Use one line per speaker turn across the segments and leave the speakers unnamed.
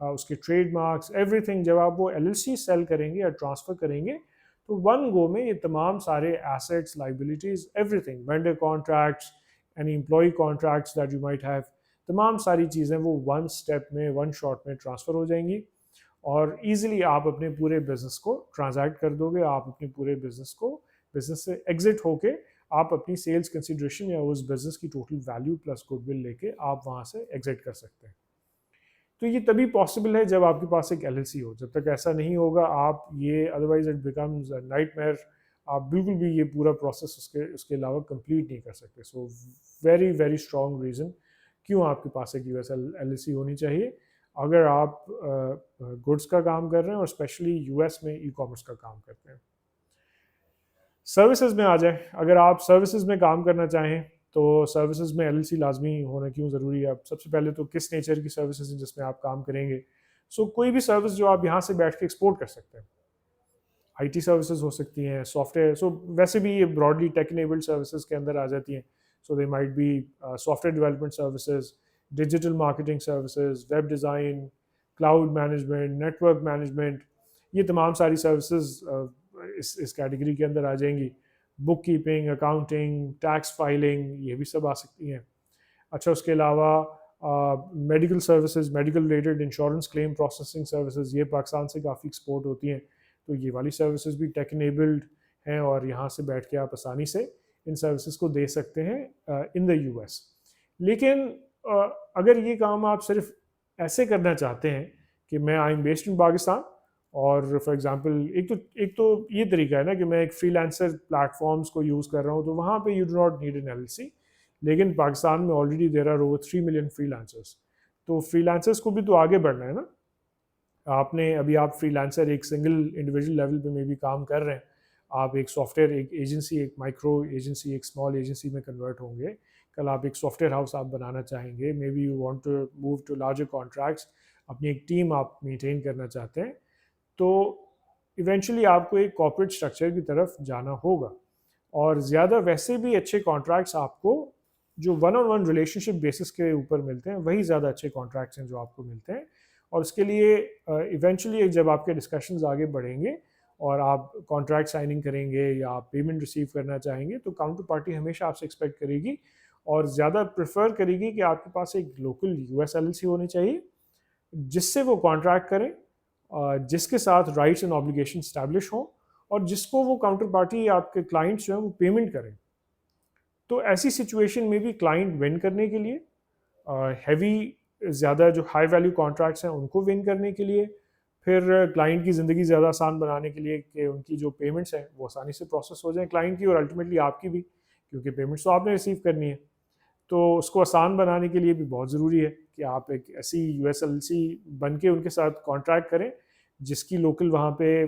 اس کے trade marks every thing, جب آپ وہ LLC سیل کریں گے یا ٹرانسفر کریں گے تو ون گو میں یہ تمام سارے assets, liabilities, everything, vendor contracts, any employee contracts that you might have, تمام ساری چیزیں وہ ون اسٹیپ میں، ون شاٹ میں ٹرانسفر ہو جائیں گی، اور ایزیلی آپ اپنے پورے بزنس کو ٹرانزیکٹ کر دو گے. آپ اپنے پورے بزنس سے ایگزٹ ہو کے آپ اپنی سیلز کنسیڈریشن یا اس بزنس کی total value plus good will لے کے آپ وہاں سے ایگزٹ کر سکتے ہیں. تو یہ تبھی پاسبل ہے جب آپ کے پاس ایک LLC ہو. جب تک ایسا نہیں ہوگا آپ یہ otherwise it becomes a nightmare, آپ بالکل بھی یہ پورا پروسیس اس کے علاوہ کمپلیٹ نہیں کر سکتے. So very very strong reason کیوں آپ کے پاس ایک LLC ہونی چاہیے اگر آپ گڈس کا کام کر رہے ہیں اور اسپیشلی US میں ای کامرس کا کام کرتے ہیں. سروسز میں آ جائیں، اگر آپ سروسز میں کام کرنا چاہیں تو سروسز میں LLC لازمی ہونا کیوں ضروری ہے؟ اب سب سے پہلے تو کس نیچر کی سروسز ہیں جس میں آپ کام کریں گے. کوئی بھی سروس جو آپ یہاں سے بیٹھ کے ایکسپورٹ کر سکتے ہیں. IT سروسز ہو سکتی ہیں، سافٹ ویئر، ویسے بھی یہ براڈلی ٹیک انیبلڈ سروسز کے اندر آ جاتی ہیں. They might be software development services, digital marketing services, web design, cloud management, network management, یہ تمام ساری سروسز اس کیٹیگری کے اندر آ جائیں گی. بک کیپنگ، اکاؤنٹنگ، ٹیکس فائلنگ، یہ بھی سب آ سکتی ہیں. اچھا، اس کے علاوہ medical services, medical related insurance claim processing services, یہ پاکستان سے کافی ایکسپورٹ ہوتی ہیں. تو یہ والی سروسز بھی ٹیک انیبلڈ ہیں اور یہاں سے بیٹھ کے آپ آسانی سے ان سروسز کو دے سکتے ہیں ان دا US. لیکن اگر یہ کام آپ صرف ایسے کرنا چاہتے ہیں کہ میں I am based in Pakistan, اور فار ایگزامپل ایک تو یہ طریقہ ہے نا کہ میں ایک فری لانسر پلیٹ فارمس کو یوز کر رہا ہوں، تو وہاں پہ you do not need an LLC. لیکن پاکستان میں already there are over 3 million freelancers. تو فری لانسرس کو بھی تو آگے بڑھنا ہے نا. آپ فری لانسر ایک سنگل انڈیویجول لیول پہ میں بھی کام کر رہے ہیں، آپ ایک سافٹ ویئر، ایک ایجنسی، ایک مائکرو ایجنسی، ایک اسمال ایجنسی میں کنورٹ ہوں گے. کل آپ ایک سافٹ ویئر ہاؤس آپ بنانا چاہیں گے، maybe you want to move to larger contracts, اپنی ایک ٹیم آپ مینٹین کرنا چاہتے ہیں، تو ایونچولی آپ کو ایک کارپوریٹ اسٹرکچر کی طرف جانا ہوگا. اور زیادہ ویسے بھی اچھے کانٹریکٹس آپ کو جو one on one relation ship basis کے اوپر ملتے ہیں، وہی زیادہ اچھے کانٹریکٹس ہیں جو آپ کو ملتے ہیں. اور اس کے لیے ایونچولی جب آپ کے ڈسکشنز آگے بڑھیں گے اور آپ کانٹریکٹ سائننگ کریں گے یا آپ پیمنٹ ریسیو کرنا چاہیں گے، تو کاؤنٹر پارٹی ہمیشہ آپ سے ایکسپیکٹ کرے گی اور زیادہ پریفر کرے گی کہ آپ کے پاس ایک لوکل US LLC ہونی چاہیے جس سے وہ کانٹریکٹ کریں، جس کے ساتھ رائٹس اینڈ آبلیگیشن اسٹیبلش ہوں، اور جس کو وہ کاؤنٹر پارٹی آپ کے کلائنٹس جو ہیں وہ پیمنٹ کریں. تو ایسی سچویشن میں بھی کلائنٹ ون کرنے کے لیے، ہیوی زیادہ جو ہائی ویلیو کانٹریکٹس ہیں ان کو ون کرنے کے لیے، پھر کلائنٹ کی زندگی زیادہ آسان بنانے کے لیے کہ ان کی جو پیمنٹس ہیں وہ آسانی سے پروسیس ہو جائیں کلائنٹ کی، اور الٹیمیٹلی آپ کی بھی، کیونکہ پیمنٹس تو آپ نے ریسیو کرنی ہے. تو اس کو آسان بنانے کے لیے بھی بہت ضروری ہے کہ آپ ایک ایسی US LLC بن کے ان کے ساتھ کانٹریکٹ کریں جس کی لوکل وہاں پہ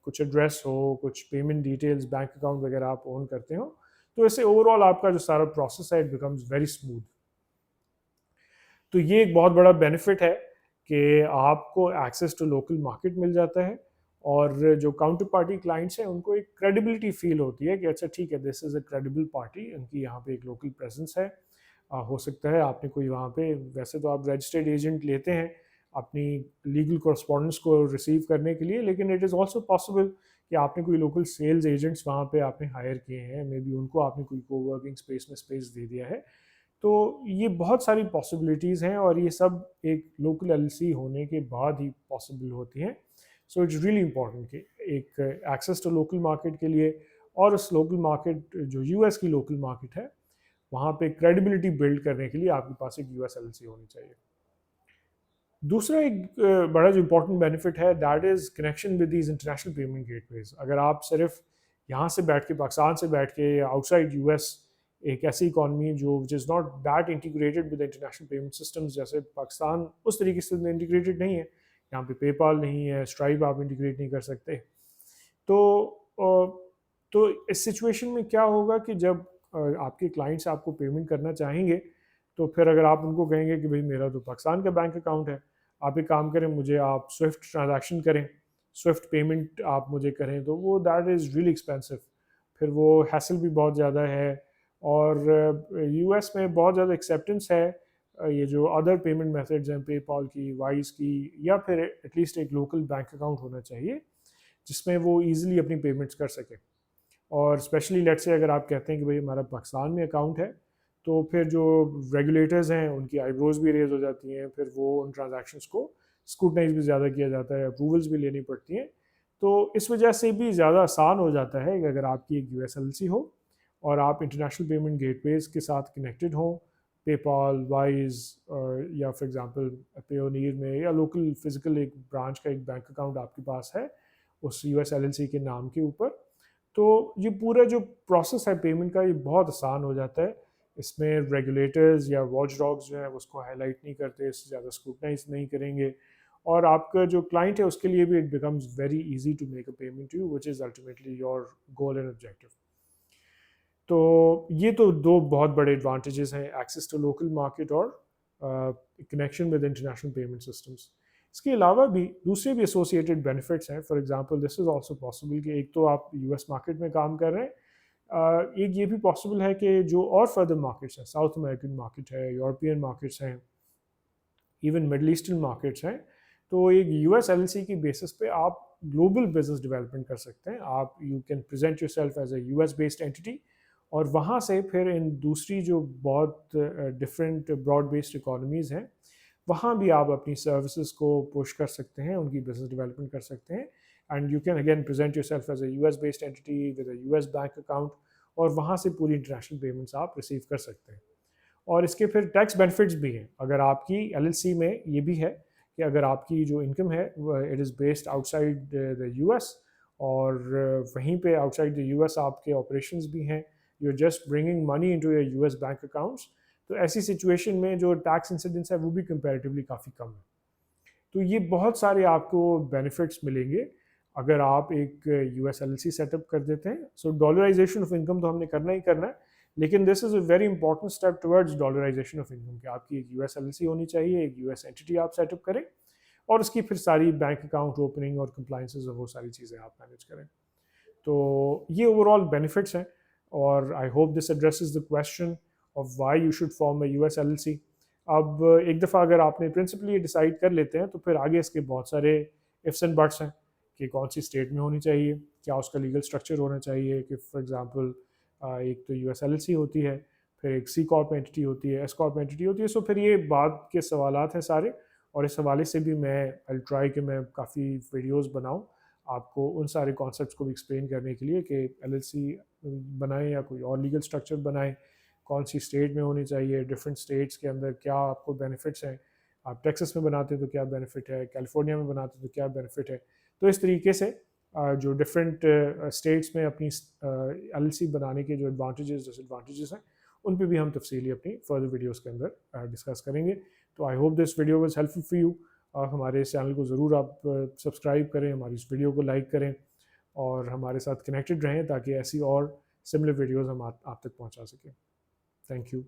کچھ ایڈریس ہو، کچھ پیمنٹ ڈیٹیلز، بینک اکاؤنٹ وغیرہ آپ اون کرتے ہوں. تو ایسے اوور آل آپ کا جو سارا پروسیس ہے اٹ بیکمز ویری اسموتھ. تو یہ ایک بہت بڑا بینیفٹ ہے کہ آپ کو ایکسیس ٹو لوکل مارکیٹ مل جاتا ہے، اور جو کاؤنٹر پارٹی کلائنٹس ہیں ان کو ایک کریڈیبلٹی فیل ہوتی ہے کہ اچھا ٹھیک ہے، دس از اے کریڈیبل پارٹی، ان کی یہاں پہ ایک لوکل پریزنس ہے. ہو سکتا ہے آپ نے کوئی وہاں پہ، ویسے تو آپ رجسٹرڈ ایجنٹ لیتے ہیں اپنی لیگل کورسپونڈنس کو ریسیو کرنے کے لیے، لیکن اٹ از آلسو پاسبل کہ آپ نے کوئی لوکل سیلز ایجنٹس وہاں پہ آپ نے ہائر کیے ہیں، مے بی ان کو آپ نے کوئی کو ورکنگ اسپیس میں اسپیس دے دیا ہے. تو یہ بہت ساری پاسبلٹیز ہیں، اور یہ سب ایک لوکل LLC ہونے کے بعد ہی پاسبل ہوتی ہیں. سو اٹس ریئلی امپورٹنٹ کہ ایک ایکسیس ٹو لوکل مارکیٹ کے لیے، اور اس لوکل مارکیٹ جو US کی لوکل مارکیٹ ہے وہاں پہ کریڈیبلٹی بلڈ کرنے کے لیے آپ کے پاس ایک US LLC ہونی چاہیے. دوسرا ایک بڑا جو امپورٹنٹ بینیفٹ ہے that is connection with these international payment gateways. اگر آپ صرف یہاں سے بیٹھ کے، پاکستان سے بیٹھ کے، آؤٹ سائڈ US ایک ایسی اکانومی جو which is not that integrated with international payment systems, جیسے پاکستان اس طریقے سے انٹیگریٹڈ نہیں ہے، یہاں پہ پے پال نہیں ہے، اسٹرائپ آپ انٹیگریٹ نہیں کر سکتے. تو اس سچویشن میں کیا ہوگا کہ جب آپ کے کلائنٹس آپ کو پیمنٹ کرنا چاہیں گے، تو پھر اگر آپ ان کو کہیں گے کہ بھائی میرا تو پاکستان کا بینک اکاؤنٹ ہے، آپ ایک کام کریں، مجھے آپ سوئفٹ ٹرانزیکشن کریں، سوئفٹ پیمنٹ آپ مجھے کریں، تو وہ دیٹ از ریئلی ایکسپینسو. پھر وہ ہیسل بھی بہت زیادہ ہے، اور US میں بہت زیادہ ایکسیپٹنس ہے یہ جو ادر پیمنٹ میتھڈز ہیں پے پال کی، وائز کی، یا پھر ایٹ لیسٹ ایک لوکل بینک اکاؤنٹ ہونا چاہیے جس میں وہ ایزیلی اپنی پیمنٹس کر سکے. اور اسپیشلی لیٹ سے اگر آپ کہتے ہیں کہ بھائی ہمارا پاکستان میں اکاؤنٹ ہے تو پھر جو ریگولیٹرز ہیں ان کی آئی بروز بھی ریز ہو جاتی ہیں، پھر وہ ان ٹرانزیکشنس کو اسکروٹنائز بھی زیادہ کیا جاتا ہے، اپروولس بھی لینی پڑتی ہیں. تو اس وجہ سے بھی زیادہ آسان ہو جاتا ہے کہ اگر آپ کی ایک یو ایس ایل سی ہو اور آپ انٹرنیشنل پیمنٹ گیٹ ویز کے ساتھ کنیکٹڈ ہوں، پے پال، وائز، یا فار ایگزامپل پیونیر میں، یا لوکل فزیکل ایک برانچ کا ایک بینک اکاؤنٹ آپ کے پاس ہے اس U S L L C کے نام کے اوپر، تو یہ پورا جو پروسیس ہے پیمنٹ کا یہ بہت آسان ہو جاتا ہے. اس میں ریگولیٹرز یا واچ ڈاگز جو ہیں اس کو ہائی لائٹ نہیں کرتے، اس سے زیادہ اسکروٹنائز نہیں کریں گے، اور آپ کا جو کلائنٹ ہے اس کے لیے بھی it becomes very easy to make a payment to you which is ultimately your goal and objective. تو یہ تو دو بہت بڑے ایڈوانٹیجز ہیں، ایکسیس ٹو لوکل مارکیٹ اور connection with international payment systems. اس کے علاوہ بھی دوسرے بھی ایسوسیٹیڈ بینیفٹس ہیں. For example this is also possible کہ ایک تو آپ یو ایس مارکیٹ میں کام کر رہے ہیں، ایک یہ بھی پاسبل ہے کہ جو اور فردر مارکیٹس ہیں، ساؤتھ امریکن مارکیٹ ہے، یورپین مارکیٹس ہیں، ایون مڈل ایسٹرن مارکیٹس ہیں، تو ایک U S L L C کی بیسس پہ آپ گلوبل بزنس ڈیولپمنٹ کر سکتے ہیں. آپ you can present yourself as a U S based entity, اور وہاں سے پھر ان دوسری جو بہت ڈفرینٹ براڈ بیسڈ اکانومیز ہیں وہاں بھی آپ اپنی سروسز کو پش کر سکتے ہیں، ان کی بزنس ڈیولپمنٹ کر سکتے ہیں. And you can again present yourself as a U S based entity with a U S bank account, اور وہاں سے پوری انٹرنیشنل پیمنٹس آپ ریسیو کر سکتے ہیں. اور اس کے پھر ٹیکس بینیفٹس بھی ہیں. اگر آپ کی ایل ایل سی میں یہ بھی ہے کہ اگر آپ کی جو انکم ہے it is based outside the U S, اور وہیں پہ outside the U S آپ کے آپریشنز بھی ہیں، you are just bringing money into your U S bank accounts, تو ایسی سچویشن میں جو ٹیکس انسیڈنس ہے وہ بھی کمپیریٹیولی کافی کم ہے. تو یہ بہت سارے آپ کو بینیفٹس ملیں گے اگر آپ ایک U S L L C set up کر دیتے ہیں. سو ڈالرائزیشن آف انکم تو ہم نے کرنا ہی کرنا ہے، لیکن this is a very important step towards dollarization of income کہ آپ کی ایک U S L L C ہونی چاہیے، ایک یو ایس اینٹی آپ سیٹ اپ کریں، اور اس کی پھر ساری بینک اکاؤنٹ اوپننگ اور کمپلائنسز اور وہ ساری چیزیں آپ مینیج کریں. تو یہ اوور آل بینیفٹس ہیں، اور I hope this addresses the question of why you should form a U S L L C. اب ایک دفعہ اگر آپ نے پرنسپلی یہ ڈیسائیڈ کر لیتے ہیں تو پھر آگے اس کے بہت سارے ifs اینڈ بٹس ہیں کہ کون سی اسٹیٹ میں ہونی چاہیے، کیا اس کا لیگل اسٹرکچر ہونا چاہیے، کہ فار ایگزامپل ایک تو U S L L C ہوتی ہے، پھر ایک سی کارپ اینٹی ہوتی ہے، ایس کارپ اینٹی ہوتی ہے. سو پھر یہ بعد کے سوالات ہیں سارے، اور اس حوالے سے بھی میں آئی ٹرائی کہ میں کافی ویڈیوز بناؤں آپ کو ان سارے کانسیپٹس کو بھی ایکسپلین کرنے کے لیے کہ ایل ایل سی بنائیں یا کوئی اور لیگل اسٹرکچر بنائیں، کون سی اسٹیٹ میں ہونی چاہیے، ڈفرینٹ اسٹیٹس کے اندر کیا آپ کو بینیفٹس ہیں، آپ ٹیکسس میں بناتے ہیں تو کیا بینیفٹ ہے، کیلیفورنیا میں بناتے ہیں تو کیا بینیفٹ ہے. تو اس طریقے سے جو ڈفرینٹ اسٹیٹس میں اپنی ایل ایل سی بنانے کے جو ایڈوانٹیجز ڈس ایڈوانٹیجز ہیں ان پہ بھی ہم تفصیلی اپنی فردر ویڈیوز کے اندر ڈسکس کریں گے. تو I hope this video was helpful for you. ہمارے اس چینل کو ضرور آپ سبسکرائب کریں، ہماری اس ویڈیو کو لائک کریں، اور ہمارے ساتھ کنیکٹڈ رہیں تاکہ ایسی اور سملر ویڈیوز ہم آپ تک پہنچا سکیں. Thank you.